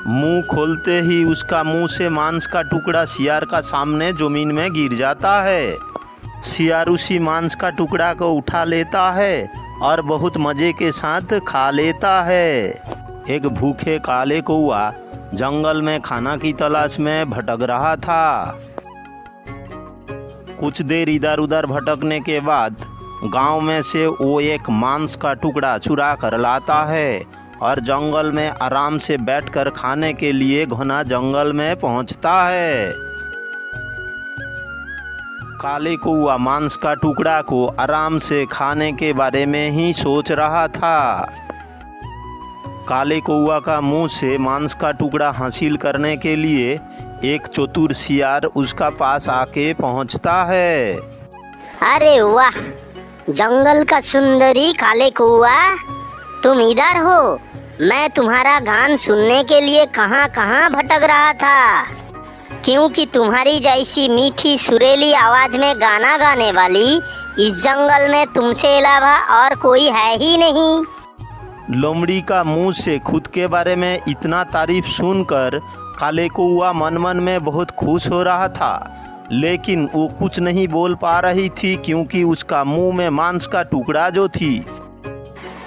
मुंह खोलते ही उसका मुंह से मांस का टुकड़ा सियार का सामने जमीन में गिर जाता है। सियार उसी मांस का टुकड़ा को उठा लेता है और बहुत मज़े के साथ खा लेता है। एक भूखे काले कौआ जंगल में खाना की तलाश में भटक रहा था। कुछ देर इधर उधर भटकने के बाद गांव में से वो एक मांस का टुकड़ा चुरा कर लाता है और जंगल में आराम से बैठकर खाने के लिए घना जंगल में पहुंचता है। काले कौआ मांस का टुकड़ा को आराम से खाने के बारे में ही सोच रहा था। काले कौआ का मुंह से मांस का टुकड़ा हासिल करने के लिए एक चतुर सियार उसका पास आके पहुंचता है। अरे वाह, जंगल का सुंदरी काले कौआ, तुम इधर हो। मैं तुम्हारा गान सुनने के लिए कहाँ कहाँ भटक रहा था, क्योंकि तुम्हारी जैसी मीठी सुरीली आवाज में गाना गाने वाली इस जंगल में तुमसे अलावा और कोई है ही नहीं। लोमड़ी का मुंह से खुद के बारे में इतना तारीफ सुनकर काले कौआ मन मन में बहुत खुश हो रहा था, लेकिन वो कुछ नहीं बोल पा रही थी क्योंकि उसका मुंह में मांस का टुकड़ा जो थी।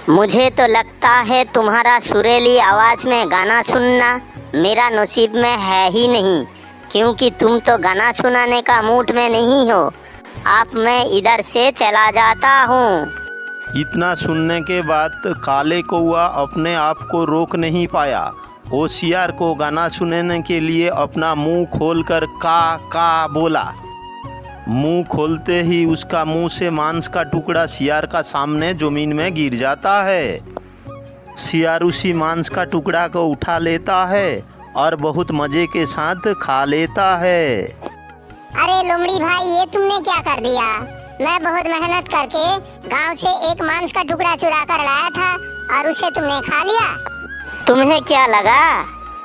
मुझे तो लगता है तुम्हारा सुरीली आवाज में गाना सुनना मेरा नसीब में है ही नहीं, क्योंकि तुम तो गाना सुनाने का मूड में नहीं हो। अब मैं इधर से चला जाता हूँ। इतना सुनने के बाद काले कौआ अपने आप को रोक नहीं पाया। वो सियार को गाना सुनाने के लिए अपना मुंह खोलकर का बोला। मुंह खोलते ही उसका मुंह से मांस का टुकड़ा सियार का सामने जमीन में गिर जाता है। सियार उसी मांस का टुकड़ा को उठा लेता है और बहुत मज़े के साथ खा लेता है। अरे लोमड़ी भाई, ये तुमने क्या कर दिया? मैं बहुत मेहनत करके गांव से एक मांस का टुकड़ा चुरा कर लाया था और उसे तुमने खा लिया। तुम्हें क्या लगा?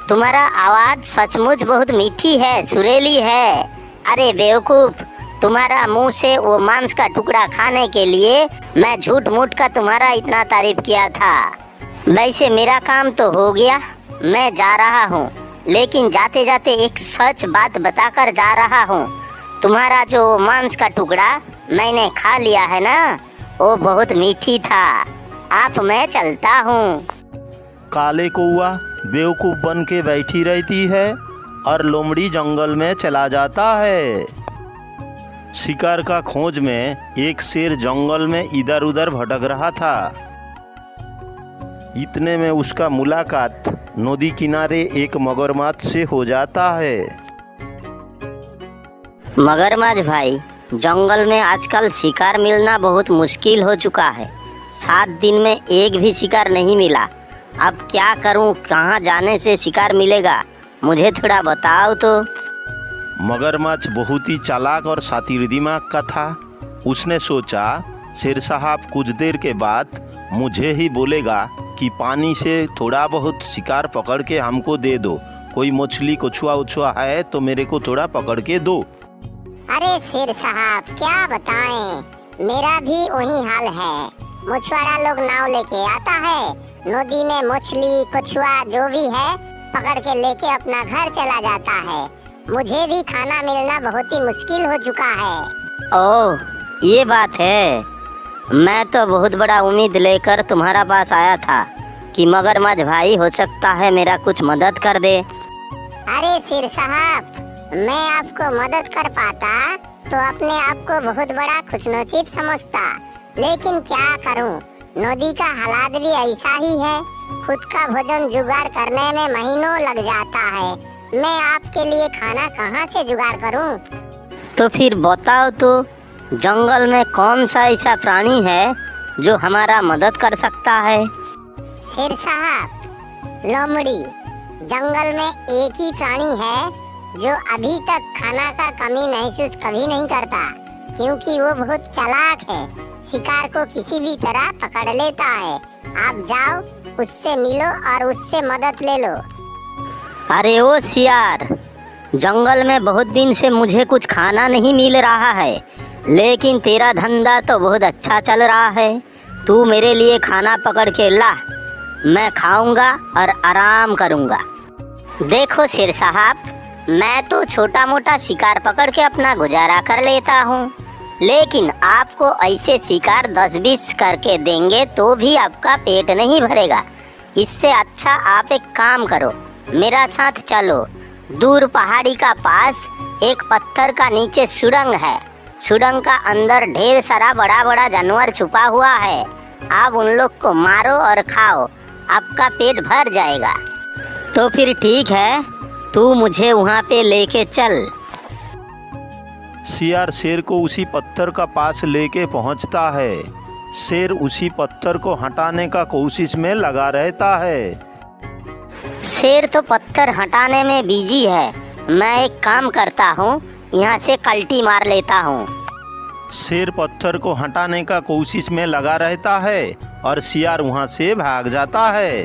तुम्हारा आवाज सचमुच बहुत मीठी है, सुरीली है। अरे बेवकूफ, तुम्हारा मुंह से वो मांस का टुकड़ा खाने के लिए मैं झूठ मूठ का तुम्हारा इतना तारीफ किया था। वैसे मेरा काम तो हो गया, मैं जा रहा हूँ, लेकिन जाते जाते एक सच बात बताकर जा रहा हूँ। तुम्हारा जो मांस का टुकड़ा मैंने खा लिया है ना, वो बहुत मीठी था। अब मैं चलता हूँ। काले कौआ बेवकूफ़ बन के बैठी रहती है और लोमड़ी जंगल में चला जाता है। शिकार का खोज में एक शेर जंगल में इधर उधर भटक रहा था। इतने में उसका मुलाकात नदी किनारे एक मगरमच्छ से हो जाता है। मगरमच्छ भाई, जंगल में आजकल शिकार मिलना बहुत मुश्किल हो चुका है। 7 दिन में एक भी शिकार नहीं मिला। अब क्या करूं? कहां जाने से शिकार मिलेगा? मुझे थोड़ा बताओ तो। मगरमच्छ बहुत ही चालाक और शातिर दिमाग का था। उसने सोचा, शेर साहब कुछ देर के बाद मुझे ही बोलेगा कि पानी से थोड़ा बहुत शिकार पकड़ के हमको दे दो। कोई मछली कछुआ उछुआ है तो मेरे को थोड़ा पकड़ के दो। अरे शेर साहब, क्या बताएं, मेरा भी वही हाल है। मछुआरा लोग नाव लेके आता है, नदी में मछली कछुआ जो भी है पकड़ के लेके अपना घर चला जाता है। मुझे भी खाना मिलना बहुत ही मुश्किल हो चुका है। ओह, ये बात है। मैं तो बहुत बड़ा उम्मीद लेकर तुम्हारा पास आया था कि मगरमच्छ भाई हो सकता है मेरा कुछ मदद कर दे। अरे शेर साहब, मैं आपको मदद कर पाता तो अपने आप को बहुत बड़ा खुशनसीब समझता, लेकिन क्या करूं, नदी का हालात भी ऐसा ही है। खुद का भोजन जुगाड़ करने में महीनों लग जाता है। मैं आपके लिए खाना कहां से जुगाड़ करूं? तो फिर बताओ तो, जंगल में कौन सा ऐसा प्राणी है जो हमारा मदद कर सकता है? शेर साहब, लोमड़ी। जंगल में एक ही प्राणी है जो अभी तक खाना का कमी महसूस कभी नहीं करता, क्योंकि वो बहुत चालाक है। शिकार को किसी भी तरह पकड़ लेता है। आप जाओ, उससे मिलो और उससे मदद ले लो। अरे ओ सियार, जंगल में बहुत दिन से मुझे कुछ खाना नहीं मिल रहा है, लेकिन तेरा धंधा तो बहुत अच्छा चल रहा है। तू मेरे लिए खाना पकड़ के ला, मैं खाऊंगा और आराम करूंगा। देखो शेर साहब, मैं तो छोटा मोटा शिकार पकड़ के अपना गुजारा कर लेता हूँ, लेकिन आपको ऐसे शिकार 10-20 करके देंगे तो भी आपका पेट नहीं भरेगा। इससे अच्छा आप एक काम करो, मेरा साथ चलो। दूर पहाड़ी का पास एक पत्थर का नीचे सुरंग है। सुरंग का अंदर ढेर सारा बड़ा बड़ा जानवर छुपा हुआ है। आप उन लोग को मारो और खाओ, आपका पेट भर जाएगा। तो फिर ठीक है, तू मुझे वहाँ पे लेके चल। सियार शेर को उसी पत्थर का पास लेके पहुंचता है। शेर उसी पत्थर को हटाने का कोशिश में लगा रहता है। शेर तो पत्थर हटाने में बिजी है। मैं एक काम करता हूँ, यहाँ से कल्टी मार लेता हूँ। शेर पत्थर को हटाने का कोशिश में लगा रहता है और सियार वहाँ से भाग जाता है।